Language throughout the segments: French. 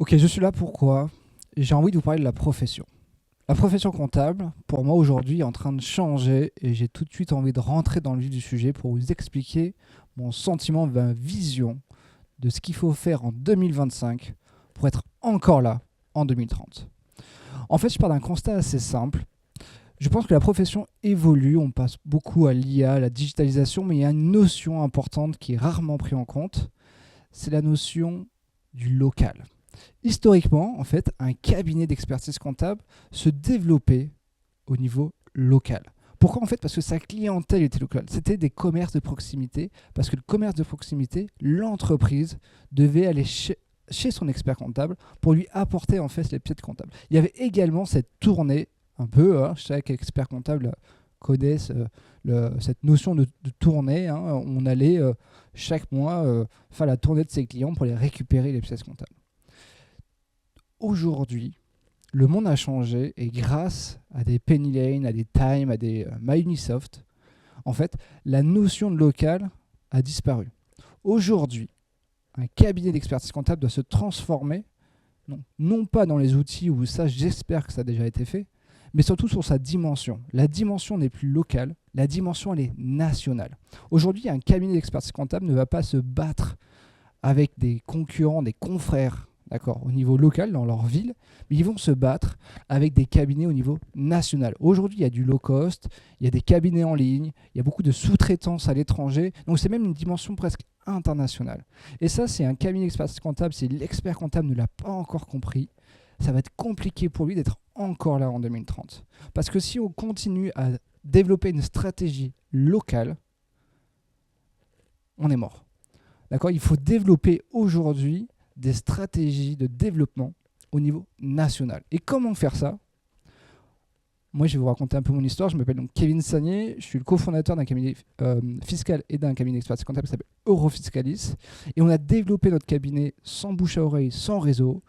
Ok, je suis là pourquoi j'ai envie de vous parler de la profession. La profession comptable, pour moi aujourd'hui, est en train de changer et j'ai tout de suite envie de rentrer dans le vif du sujet pour vous expliquer mon sentiment, ma vision de ce qu'il faut faire en 2025 pour être encore là en 2030. En fait, je pars d'un constat assez simple. Je pense que la profession évolue, on passe beaucoup à l'IA, à la digitalisation, mais il y a une notion importante qui est rarement prise en compte, c'est la notion du local. Historiquement, en fait, un cabinet d'expertise comptable se développait au niveau local. Pourquoi en fait? Parce que sa clientèle était locale. C'était des commerces de proximité. Parce que le commerce de proximité, l'entreprise devait aller chez son expert comptable pour lui apporter en fait les pièces comptables. Il y avait également cette tournée, un peu, je sais que l'expert comptable connaissent cette notion de tournée. On allait chaque mois faire la tournée de ses clients pour les récupérer les pièces comptables. Aujourd'hui, le monde a changé et grâce à des Penny Lane, à des Time, à des MyUnisoft, en fait, la notion de local a disparu. Aujourd'hui, un cabinet d'expertise comptable doit se transformer, non pas dans les outils où ça, j'espère que ça a déjà été fait, mais surtout sur sa dimension. La dimension n'est plus locale, la dimension elle est nationale. Aujourd'hui, un cabinet d'expertise comptable ne va pas se battre avec des concurrents, des confrères, d'accord, au niveau local, dans leur ville, mais ils vont se battre avec des cabinets au niveau national. Aujourd'hui, il y a du low cost, il y a des cabinets en ligne, il y a beaucoup de sous-traitance à l'étranger, donc c'est même une dimension presque internationale. Et ça, c'est un cabinet d'expertise comptable, si l'expert comptable ne l'a pas encore compris, ça va être compliqué pour lui d'être encore là en 2030. Parce que si on continue à développer une stratégie locale, on est mort. D'accord ? Il faut développer aujourd'hui des stratégies de développement au niveau national. Et comment faire ça? Moi, je vais vous raconter un peu mon histoire. Je m'appelle donc Kevin Sagné. Je suis le cofondateur d'un cabinet fiscal et d'un cabinet d'expertise comptable qui s'appelle Eurofiscalis. Et on a développé notre cabinet sans bouche à oreille, sans réseau,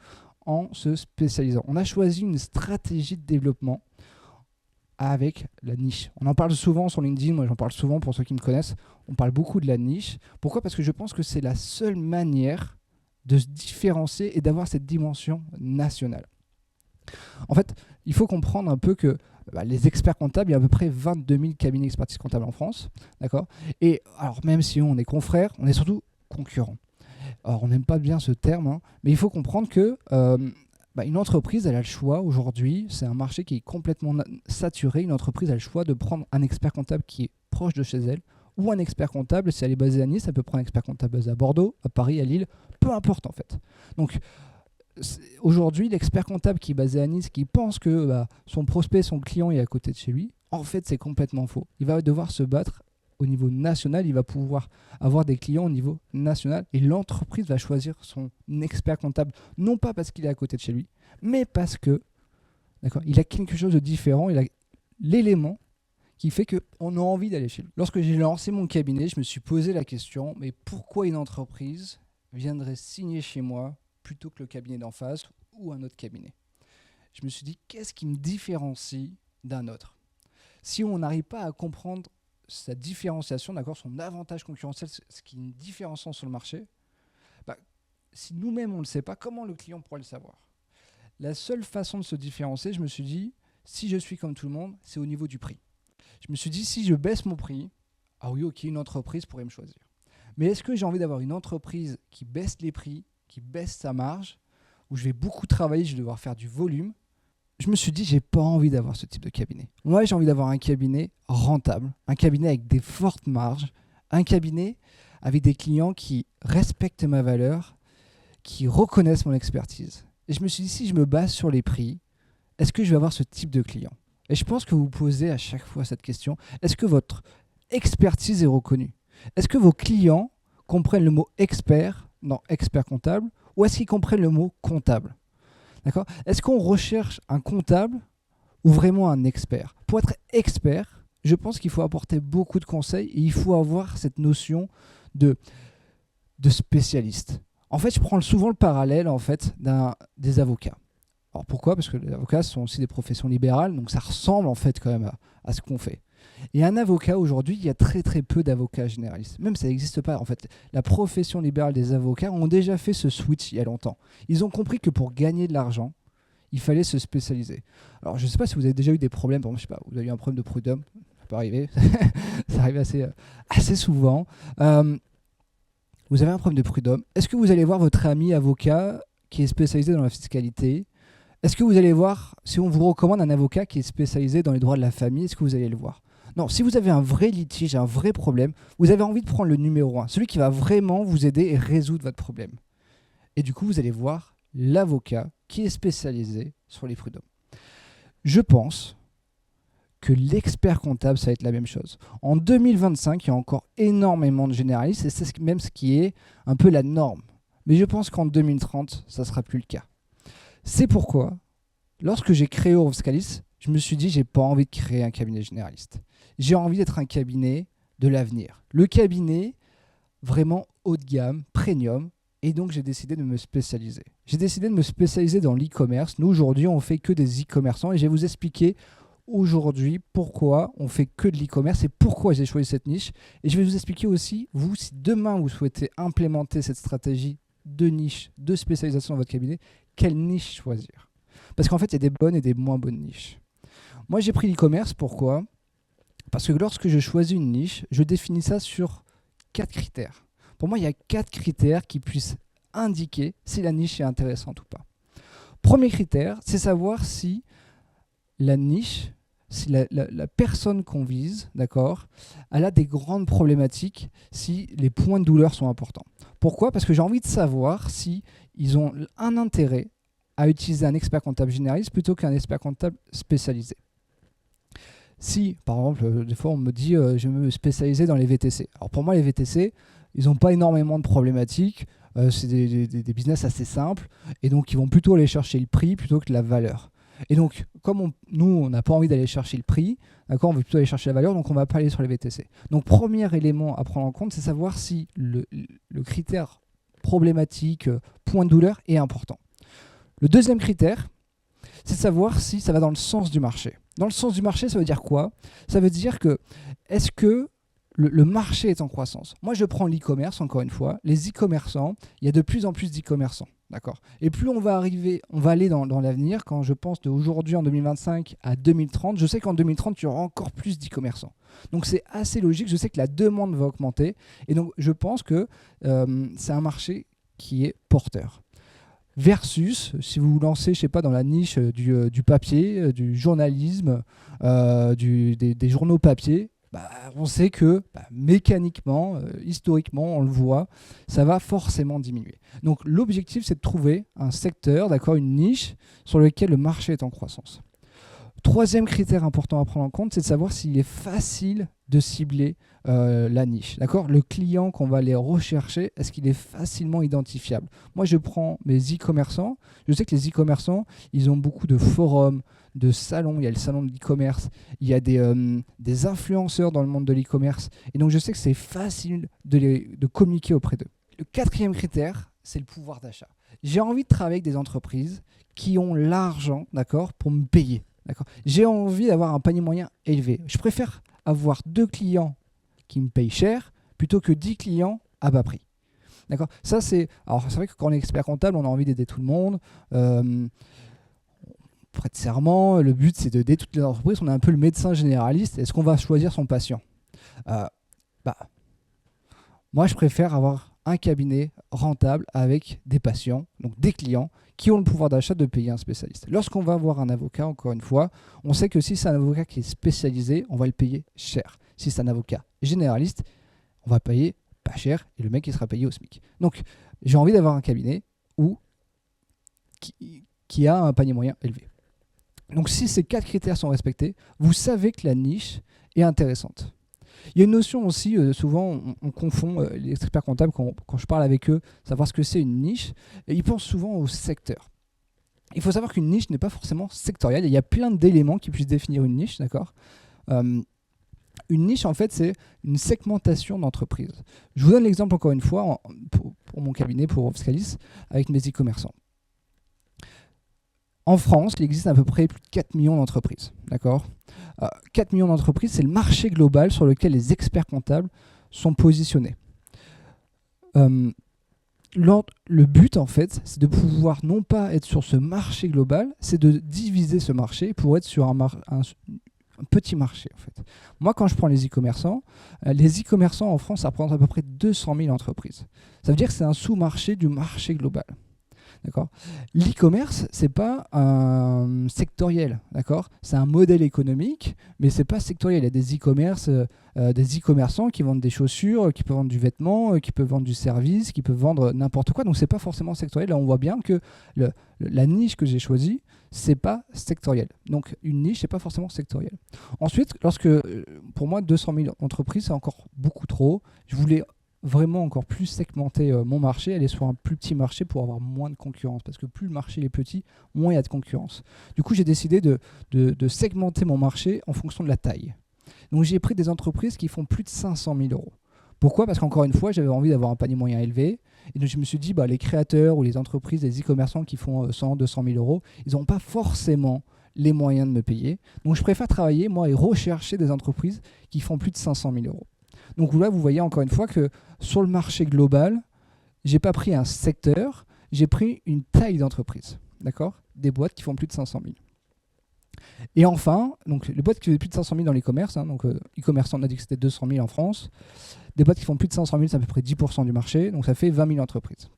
en se spécialisant. On a choisi une stratégie de développement avec la niche. On en parle souvent sur LinkedIn, moi j'en parle souvent pour ceux qui me connaissent. On parle beaucoup de la niche. Pourquoi? Parce que je pense que c'est la seule manière de se différencier et d'avoir cette dimension nationale. En fait, il faut comprendre un peu que les experts comptables, il y a à peu près 22 000 cabinets d'expertise comptable en France. D'accord? Et alors, même si on est confrères, on est surtout concurrents. Alors, on n'aime pas bien ce terme, mais il faut comprendre que une entreprise, elle a le choix aujourd'hui, c'est un marché qui est complètement saturé, une entreprise a le choix de prendre un expert comptable qui est proche de chez elle, ou un expert comptable, si elle est basée à Nice, elle peut prendre un expert comptable basé à Bordeaux, à Paris, à Lille, peu importe en fait. Donc aujourd'hui, l'expert comptable qui est basé à Nice, qui pense que son prospect, son client est à côté de chez lui, en fait c'est complètement faux. Il va devoir se battre au niveau national, il va pouvoir avoir des clients au niveau national et l'entreprise va choisir son expert comptable, non pas parce qu'il est à côté de chez lui, mais parce que il a quelque chose de différent, il a l'élément qui fait qu'on a envie d'aller chez lui. Lorsque j'ai lancé mon cabinet, je me suis posé la question, mais pourquoi une entreprise viendrait signer chez moi plutôt que le cabinet d'en face ou un autre cabinet? Je me suis dit, qu'est-ce qui me différencie d'un autre? Si on n'arrive pas à comprendre sa différenciation, d'accord, son avantage concurrentiel, ce qui est différenciant sur le marché, si nous-mêmes on ne le sait pas, comment le client pourrait le savoir? La seule façon de se différencier, je me suis dit, si je suis comme tout le monde, c'est au niveau du prix. Je me suis dit, si je baisse mon prix, ah oui, ok, une entreprise pourrait me choisir. Mais est-ce que j'ai envie d'avoir une entreprise qui baisse les prix, qui baisse sa marge, où je vais beaucoup travailler, je vais devoir faire du volume? Je me suis dit, j'ai pas envie d'avoir ce type de cabinet. Moi, j'ai envie d'avoir un cabinet rentable, un cabinet avec des fortes marges, un cabinet avec des clients qui respectent ma valeur, qui reconnaissent mon expertise. Et je me suis dit, si je me base sur les prix, est-ce que je vais avoir ce type de client? Et je pense que vous posez à chaque fois cette question, est-ce que votre expertise est reconnue? Est-ce que vos clients comprennent le mot expert dans expert comptable ou est-ce qu'ils comprennent le mot comptable? D'accord? Est-ce qu'on recherche un comptable ou vraiment un expert? Pour être expert, je pense qu'il faut apporter beaucoup de conseils et il faut avoir cette notion de spécialiste. En fait, je prends souvent le parallèle en fait, des avocats. Alors pourquoi? Parce que les avocats sont aussi des professions libérales, donc ça ressemble en fait quand même à ce qu'on fait. Et un avocat, aujourd'hui, il y a très très peu d'avocats généralistes. Même ça n'existe pas. En fait, la profession libérale des avocats ont déjà fait ce switch il y a longtemps. Ils ont compris que pour gagner de l'argent, il fallait se spécialiser. Alors, je ne sais pas si vous avez déjà eu des problèmes. Par exemple, je sais pas, vous avez eu un problème de prud'homme. Ça peut arriver. Ça arrive assez souvent. Vous avez un problème de prud'homme. Est-ce que vous allez voir votre ami avocat qui est spécialisé dans la fiscalité? Est-ce que vous allez voir, si on vous recommande un avocat qui est spécialisé dans les droits de la famille, est-ce que vous allez le voir? Non, si vous avez un vrai litige, un vrai problème, vous avez envie de prendre le numéro 1, celui qui va vraiment vous aider et résoudre votre problème. Et du coup, vous allez voir l'avocat qui est spécialisé sur les prud'hommes. Je pense que l'expert comptable, ça va être la même chose. En 2025, il y a encore énormément de généralistes et c'est même ce qui est un peu la norme. Mais je pense qu'en 2030, ça ne sera plus le cas. C'est pourquoi, lorsque j'ai créé Eurofiscalis, je me suis dit, j'ai pas envie de créer un cabinet généraliste. J'ai envie d'être un cabinet de l'avenir. Le cabinet vraiment haut de gamme, premium, et donc j'ai décidé de me spécialiser. J'ai décidé de me spécialiser dans l'e-commerce. Nous, aujourd'hui, on fait que des e-commerçants et je vais vous expliquer aujourd'hui pourquoi on fait que de l'e-commerce et pourquoi j'ai choisi cette niche. Et je vais vous expliquer aussi, vous, si demain vous souhaitez implémenter cette stratégie de niche, de spécialisation dans votre cabinet, quelle niche choisir? Parce qu'en fait, il y a des bonnes et des moins bonnes niches. Moi, j'ai pris l'e-commerce, pourquoi? Parce que lorsque je choisis une niche, je définis ça sur 4 critères. Pour moi, il y a 4 critères qui puissent indiquer si la niche est intéressante ou pas. Premier critère, c'est savoir si la niche, si la personne qu'on vise, d'accord, elle a des grandes problématiques, si les points de douleur sont importants. Pourquoi? Parce que j'ai envie de savoir si ils ont un intérêt à utiliser un expert comptable généraliste plutôt qu'un expert comptable spécialisé. Si, par exemple, des fois on me dit je veux me spécialiser dans les VTC. Alors pour moi, les VTC, ils n'ont pas énormément de problématiques. C'est des business assez simples. Et donc, ils vont plutôt aller chercher le prix plutôt que la valeur. Et donc, comme nous, on n'a pas envie d'aller chercher le prix, d'accord, on veut plutôt aller chercher la valeur, donc on ne va pas aller sur les VTC. Donc, premier élément à prendre en compte, c'est savoir si le critère problématique, point de douleur, est important. Le deuxième critère, c'est savoir si ça va dans le sens du marché. Dans le sens du marché, ça veut dire quoi? Ça veut dire que, est-ce que le marché est en croissance? Moi, je prends l'e-commerce, encore une fois. Les e-commerçants, il y a de plus en plus d'e-commerçants. D'accord. Et plus on va aller dans l'avenir, quand je pense d'aujourd'hui en 2025 à 2030, je sais qu'en 2030, il y aura encore plus d'e-commerçants. Donc c'est assez logique, je sais que la demande va augmenter. Et donc je pense que c'est un marché qui est porteur. Versus, si vous vous lancez, je sais pas, dans la niche du papier, du journalisme, des journaux papier, on sait que mécaniquement, historiquement, on le voit, ça va forcément diminuer. Donc l'objectif, c'est de trouver un secteur, d'accord, une niche sur lequel le marché est en croissance. Troisième critère important à prendre en compte, c'est de savoir s'il est facile de cibler la niche. D'accord, le client qu'on va aller rechercher, est-ce qu'il est facilement identifiable? Moi, je prends mes e-commerçants. Je sais que les e-commerçants, ils ont beaucoup de forums, de salons. Il y a le salon de l'e-commerce. Il y a des influenceurs dans le monde de l'e-commerce. Et donc, je sais que c'est facile de communiquer auprès d'eux. Le quatrième critère, c'est le pouvoir d'achat. J'ai envie de travailler avec des entreprises qui ont l'argent, d'accord, pour me payer. D'accord. J'ai envie d'avoir un panier moyen élevé. Je préfère avoir 2 clients qui me payent cher plutôt que 10 clients à bas prix. D'accord. Alors c'est vrai que quand on est expert comptable, on a envie d'aider tout le monde. On prête serment. Le but, c'est d'aider toutes les entreprises. On est un peu le médecin généraliste. Est-ce qu'on va choisir son patient? Moi, je préfère avoir un cabinet rentable avec des patients, donc des clients, qui ont le pouvoir d'achat de payer un spécialiste. Lorsqu'on va voir un avocat, encore une fois, on sait que si c'est un avocat qui est spécialisé, on va le payer cher. Si c'est un avocat généraliste, on va payer pas cher et le mec il sera payé au SMIC. Donc j'ai envie d'avoir un cabinet qui a un panier moyen élevé. Donc si ces 4 critères sont respectés, vous savez que la niche est intéressante. Il y a une notion aussi, souvent on confond les experts comptables quand je parle avec eux, savoir ce que c'est une niche, et ils pensent souvent au secteur. Il faut savoir qu'une niche n'est pas forcément sectorielle, il y a plein d'éléments qui puissent définir une niche, d'accord. Une niche, en fait, c'est une segmentation d'entreprise. Je vous donne l'exemple encore une fois pour mon cabinet, pour Eurofiscalis, avec mes e-commerçants. En France, il existe à peu près plus de 4 millions d'entreprises. D'accord 4 millions d'entreprises, c'est le marché global sur lequel les experts comptables sont positionnés. Euh, le but, en fait, c'est de pouvoir non pas être sur ce marché global, c'est de diviser ce marché pour être sur un petit marché, en fait. Moi, quand je prends les e-commerçants en France, ça représente à peu près 200 000 entreprises. Ça veut dire que c'est un sous-marché du marché global. D'accord. L'e-commerce, c'est pas un sectoriel, d'accord. C'est un modèle économique, mais c'est pas sectoriel. Il y a des e-commerçants qui vendent des chaussures, qui peuvent vendre du vêtement, qui peuvent vendre du service, qui peuvent vendre n'importe quoi. Donc c'est pas forcément sectoriel. Là, on voit bien que la niche que j'ai choisie, c'est pas sectoriel. Donc une niche, c'est pas forcément sectoriel. Ensuite, pour moi, 200 000 entreprises, c'est encore beaucoup trop. Je voulais vraiment encore plus segmenter mon marché, aller sur un plus petit marché pour avoir moins de concurrence. Parce que plus le marché est petit, moins il y a de concurrence. Du coup, j'ai décidé de segmenter mon marché en fonction de la taille. Donc, j'ai pris des entreprises qui font plus de 500 000 euros. Pourquoi ? Parce qu'encore une fois, j'avais envie d'avoir un panier moyen élevé. Et donc, je me suis dit, les créateurs ou les entreprises, les e-commerçants qui font 100, 200 000 euros, ils n'ont pas forcément les moyens de me payer. Donc, je préfère travailler, moi, et rechercher des entreprises qui font plus de 500 000 euros. Donc là, vous voyez encore une fois que sur le marché global, je n'ai pas pris un secteur, j'ai pris une taille d'entreprise. D'accord ? Des boîtes qui font plus de 500 000. Et enfin, donc les boîtes qui font plus de 500 000 dans l'e-commerce, donc e-commerce, on a dit que c'était 200 000 en France. Des boîtes qui font plus de 500 000, c'est à peu près 10% du marché, donc ça fait 20 000 entreprises.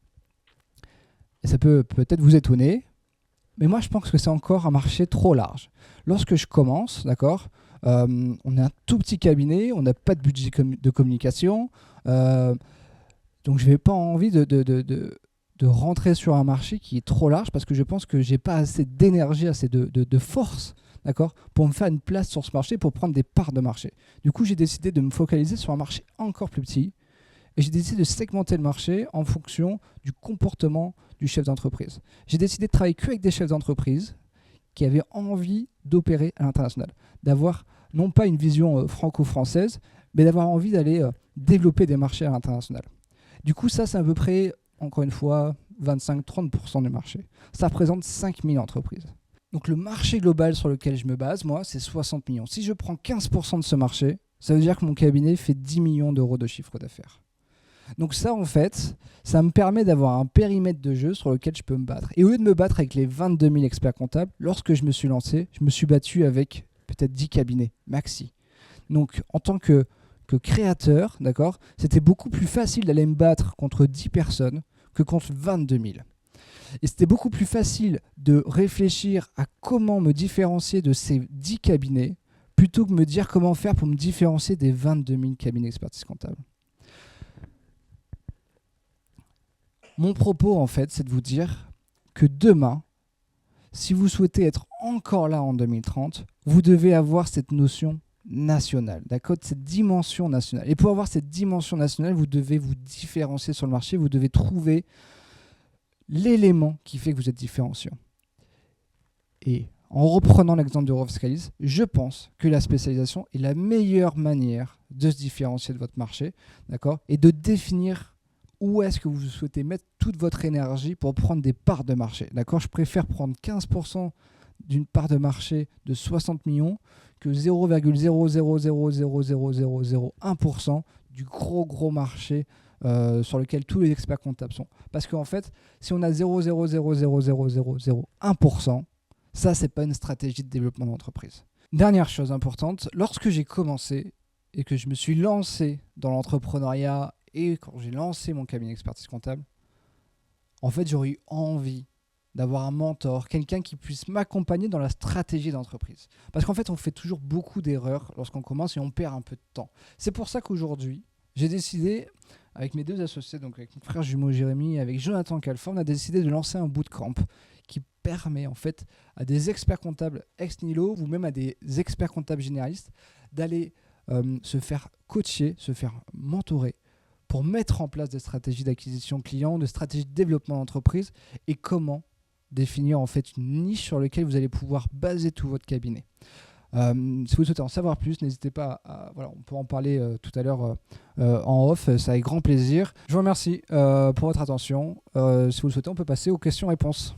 Et ça peut peut-être vous étonner, mais moi je pense que c'est encore un marché trop large. Lorsque je commence, d'accord, on est un tout petit cabinet, on n'a pas de budget de communication, donc je n'ai pas envie de rentrer sur un marché qui est trop large parce que je pense que je n'ai pas assez d'énergie, assez de force, d'accord, pour me faire une place sur ce marché, pour prendre des parts de marché. Du coup, j'ai décidé de me focaliser sur un marché encore plus petit et j'ai décidé de segmenter le marché en fonction du comportement du chef d'entreprise. J'ai décidé de travailler qu'avec des chefs d'entreprise qui avaient envie d'opérer à l'international, d'avoir non pas une vision franco-française, mais d'avoir envie d'aller développer des marchés à l'international. Du coup, ça, c'est à peu près, encore une fois, 25-30% du marché. Ça représente 5000 entreprises. Donc le marché global sur lequel je me base, moi, c'est 60 millions. Si je prends 15% de ce marché, ça veut dire que mon cabinet fait 10 millions d'euros de chiffre d'affaires. Donc ça, en fait, ça me permet d'avoir un périmètre de jeu sur lequel je peux me battre. Et au lieu de me battre avec les 22 000 experts comptables, lorsque je me suis lancé, je me suis battu avec peut-être 10 cabinets, maxi. Donc en tant que créateur, d'accord, c'était beaucoup plus facile d'aller me battre contre 10 personnes que contre 22 000. Et c'était beaucoup plus facile de réfléchir à comment me différencier de ces 10 cabinets plutôt que me dire comment faire pour me différencier des 22 000 cabinets d'expertise comptable. Mon propos, en fait, c'est de vous dire que demain, si vous souhaitez être encore là en 2030, vous devez avoir cette notion nationale, d'accord, cette dimension nationale. Et pour avoir cette dimension nationale, vous devez vous différencier sur le marché, vous devez trouver l'élément qui fait que vous êtes différenciant. Et en reprenant l'exemple de Rovskalis, je pense que la spécialisation est la meilleure manière de se différencier de votre marché, d'accord, et de définir où est-ce que vous souhaitez mettre toute votre énergie pour prendre des parts de marché. D'accord ? Je préfère prendre 15% d'une part de marché de 60 millions que 0,0000001% du gros marché sur lequel tous les experts comptables sont. Parce qu'en fait, si on a 0,0000001%, ça, c'est pas une stratégie de développement d'entreprise. Dernière chose importante, lorsque j'ai commencé et que je me suis lancé dans l'entrepreneuriat et quand j'ai lancé mon cabinet d'expertise comptable, en fait, j'aurais eu envie d'avoir un mentor, quelqu'un qui puisse m'accompagner dans la stratégie d'entreprise. Parce qu'en fait, on fait toujours beaucoup d'erreurs lorsqu'on commence et on perd un peu de temps. C'est pour ça qu'aujourd'hui, j'ai décidé, avec mes deux associés, donc avec mon frère jumeau Jérémy et avec Jonathan Calfa, on a décidé de lancer un bootcamp qui permet en fait à des experts comptables ex nihilo ou même à des experts comptables généralistes d'aller se faire coacher, se faire mentorer pour mettre en place des stratégies d'acquisition client, des stratégies de développement d'entreprise et comment définir en fait une niche sur laquelle vous allez pouvoir baser tout votre cabinet. Si vous souhaitez en savoir plus, n'hésitez pas on peut en parler tout à l'heure en off, c'est avec grand plaisir. Je vous remercie pour votre attention. Si vous le souhaitez, on peut passer aux questions-réponses.